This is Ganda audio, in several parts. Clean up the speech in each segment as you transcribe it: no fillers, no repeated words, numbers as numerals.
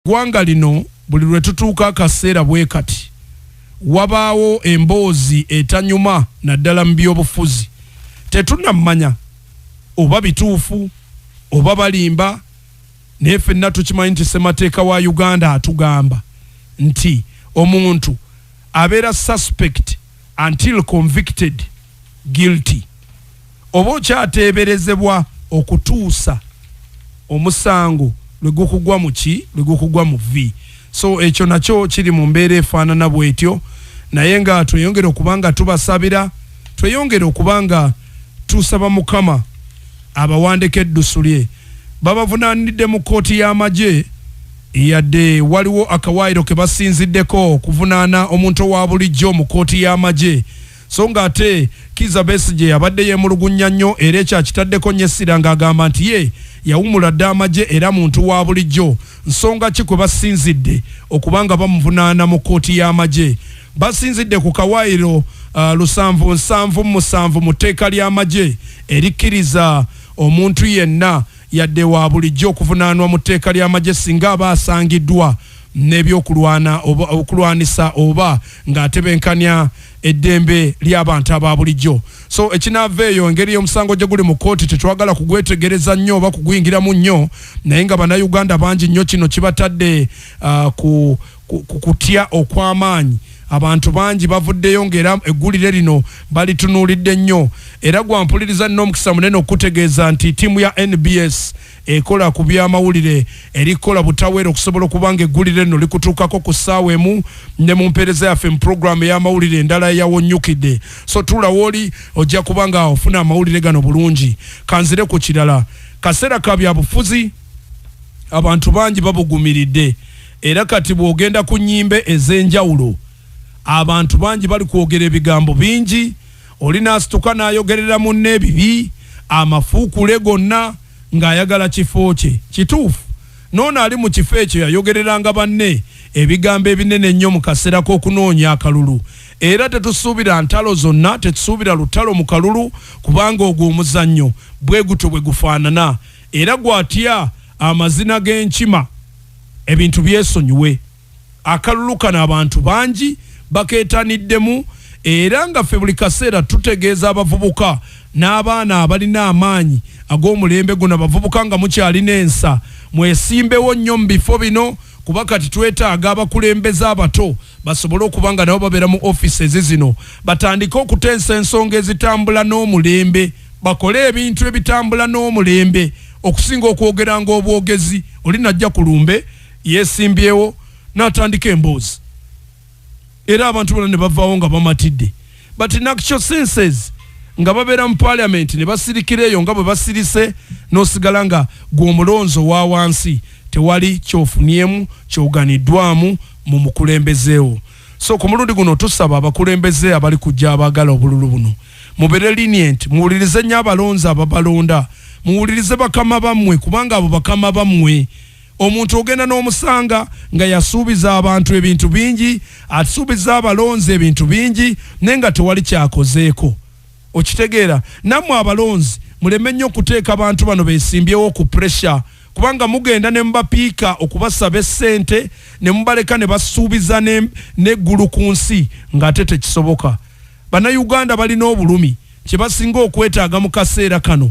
Gwanga lino buli lwe tutuuka akaseera bwe kati wabaawo emboozi etanyuma naddala mu byobufuzi tetunnamanya oba bituufu oba balimba naye ffenna tukimanyi nti ssemateeka wa Uganda atugamba nti omuntu abeera suspect until convicted guilty oba okyateeberezebwa okutuusa omusango lwe gukugwa mu ki lwe gukugwa mu V. So ekyo nakyo kiri mu mbeera efaanana bwetyo naye nga tweyongera okubanga tubasabira tweyongera okubanga tusaba Mukama abawandeke eddusu lye babavunaanidde mu kkooti y'amagye yadde waliwo akawaayiro ke basinziddeko okuvunaana omuntu owa bulijjo mu kkooti y'amagye so ng'ate Kizza Besigye yabadde yeemulugunya nnyo era ekyakitaddeko nnyo essira ng'agamba nti ye yawumula dda amagye era muntu wa bulijjo nsonga ki kwe basinzidde okubanga bamuvunaana mu kkooti y'amagye basinzidde ku kawaayiro 777 mu tteeka ly'amagye erikkiriza omuntu yenna yadde wa bulijjo okuvunaanwa mu tteeka ly'amagye singa aba asangiddwa n'ebyokulwana oba okulwanisa oba ng'atebenkanya eddembe ly'abantu aba bulijjo. So ekinaaveeyo engeri y'omusango gye guli mu kkooti tetwagala kugwetegereza nnyo oba kuguyingiramu nnyo naye nga bannayuganda bangi nnyo kino kibatadde kutya okw'amaanyi. Abantu bangi bavuddeyo ng'era eggulire lino balitunuulidde nnyo era gwampuliriza n'omukisa munene okutegeeza nti ttiimu ya NBS ekola ku byamawulire erikola butaweera okusobola okubanga eggulire lino likutuukako ku ssaawa emu ne mu mpeereza yaffe mu puroguramu ey'amawulire endala eyawonnyukidde. So tuula wooli ojja kubanga ofuna amawulire gano bulungi. Kanzire ku kirala kaseera ka byabufuzi abantu bangi babugumiridde era kati bw'ogenda ku nnyimbe ez'enjawulo abantu bangi bali kwogera ebigambo bingi olina asituka n'ayogerera munne ebibi amafuukule gonna ng'ayagala kifo kye kituufu noono ali mu kifo ekyo yayogereranga banne ebigambo ebinene nnyo mu kaseera k'okunoonya akalulu era tetusuubira ntalo zonna tetusuubira lutalo mu kalulu kubanga ogwo omuzannyo bwe gutyo bwe gufaanana era gwatya amazina g'enkima ebintu byesonyiwe akalulu kano abantu bangi bakeetaniddemu era nga ffe buli kaseera tutegeeza abavubuka n'abaana abalina amaanyi ag'omulembe guno abavubuka nga mukyalina ensa mwesimbewo nnyo mu bifo bino kuba kati twetaaga abakulembeze abato basobole okuba nga nabo babeera mu offices zino batandike okuteesa ensonga ezitambula n'omulembe bakole ebintu ebitambula n'omulembe okusinga okwogeranga obwogezi oli najja ku lumbe yeesimbyewo n'atandika emboozi era abantu bonna ne bavaawo nga bamatidde but in actual senses nga babeera mu parliament ne basirikira eyo nga bwe basirise n'osigala nga gw'omulonzo wa wansi tewali kyofuniemu kyoganiddwamu mu mukulembezeewo. So ku mulundi guno tusaba abakulembeze abali kujja abaagala obululu buno mubeere lenient muwulirize nnyo abalonzi ababalonda muwulirize bakama bammwe kubanga abo bakama bammwe omuntu ogenda n'omusanga nga yasuubiza abantu ebintu bingi asuubiza abalonzi ebintu bingi naye nga tewali kyakozeeko okitegeera nammwe abalonzi muleme nnyo okuteeka abantu bano beesimbyewo ku pressure kubanga mugenda ne mubapiika okubasaba essente ne mubaleka ne basuubiza n'eggulu ku nsi ng'ate tekisoboka. Bannayuganda balina obulumi kye basinga okwetaaga mu kaseera kano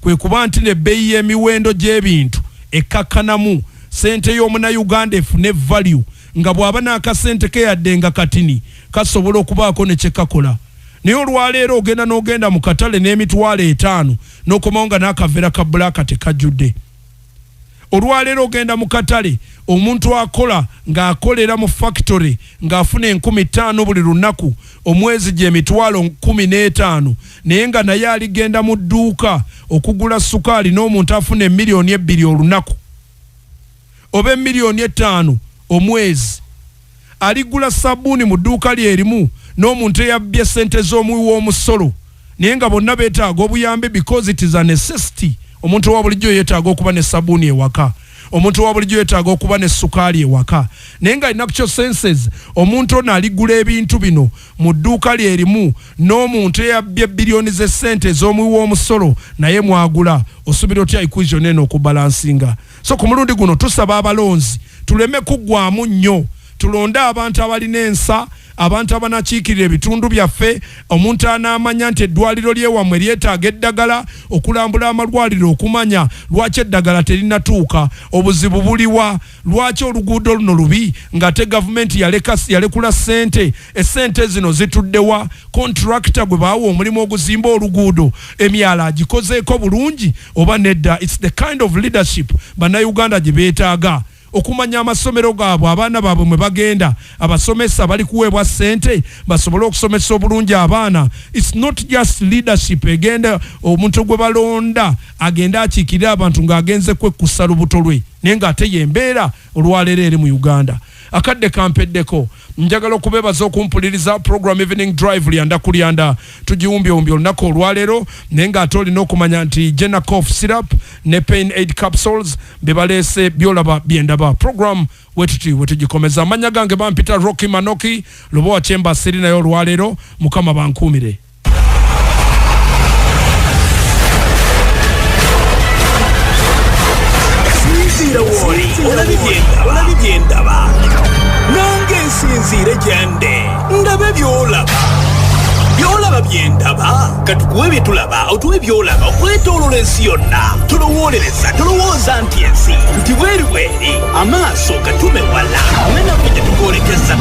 kwe kuba nti n'ebbeeyi y'emiwendo gy'ebintu ekkakkanamu sente y'omunayuganda efune value nga bw'aba n'akasente ke yadde nga katini kasobola okubaako ne kyekakola naye olwaleero ogenda n'ogenda mu katale n'emitwalo 5 n'okomawo nga n'akaveera ka bbulaaka tekajjudde. Olwaleero ogenda mu katale omuntu akola ng'akolera mu factory ng'afuna 15,000 buli lunaku omwezi gye emitwalo 15 naye nga naye aligenda mu dduuka okugula sukaali n'omuntu afuna 2,000,000 olunaku oba 5,000,000 omwezi aligula sabbuuni mu dduuka lyerimu n'omuntu eyabbye sente z'omuwi w'omusolo naye nga bonna beetaaga obuyambi because it is a necessity. Omuntu wa bulijjo yeetaaga okuba ne sabbuuni ewaka omuntu wa bulijjo yeetaaga okuba ne sukaali ewaka naye nga alina kyo senses omuntu ono aligula ebintu bino mu dduuka lyerimu n'omuntu eyabbye biliyoni z'essente ez'omuwi w'omusolo naye mwagula osubira otya equation eno okubalansinga. So ku mulundi guno tusaba abalonzi tuleme kuggwaamu nnyo tulonde abantu abalina ensa abantu abanakiikirira ebitundu byaffe omuntu anaamanya nti eddwaliro ly'ewammwe lyetaaga eddagala okulambula amalwaliro okumanya lwaki eddagala terinatuuka obuzibu buliwa lwaki oluguudo luno lubi ng'ate gavumenti yalekula ssente essente zino zituddewa kontrakita gwe baawa omulimu oguzimba oluguudo emyala agikozeeko bulungi oba nedda. It's the kind of leadership bannayuganda gye beetaaga okumanya amasomero gaabwe abaana baabwe mwe bagenda abasomesa bali kuweebwa ssente basobole okusomesa obulungi abaana. It's not just leadership egenda omuntu gwe balonda agenda akiikirira abantu ng'agenze kwekkusa lubuto lwe naye ng'ate yembeera olwaleero eri mu Uganda. Akadde kampeddeko njagala okubeebaza okumpuliriza program evening drive lyanda kulyanda tugiwumbye olunaku olwaleero naye ng'ate olina okumanya nti Jena cough syrup ne pain aid capsules bebaleese Byolaba Byendaba program wetugikomeza. Amanya gange bampita Rockie Manoki Lubowa Chemba siri nayo olwaleero mukama bankuumire. Byendaba nange nsinziire gyende ndabe Byolaba Byendaba katukuwe bye tulaba otuwe Byolaba okwetoolola ensi yonna tulowooza nti ensi nti bweri amaaso gatume wala mena kujja tukoolekeza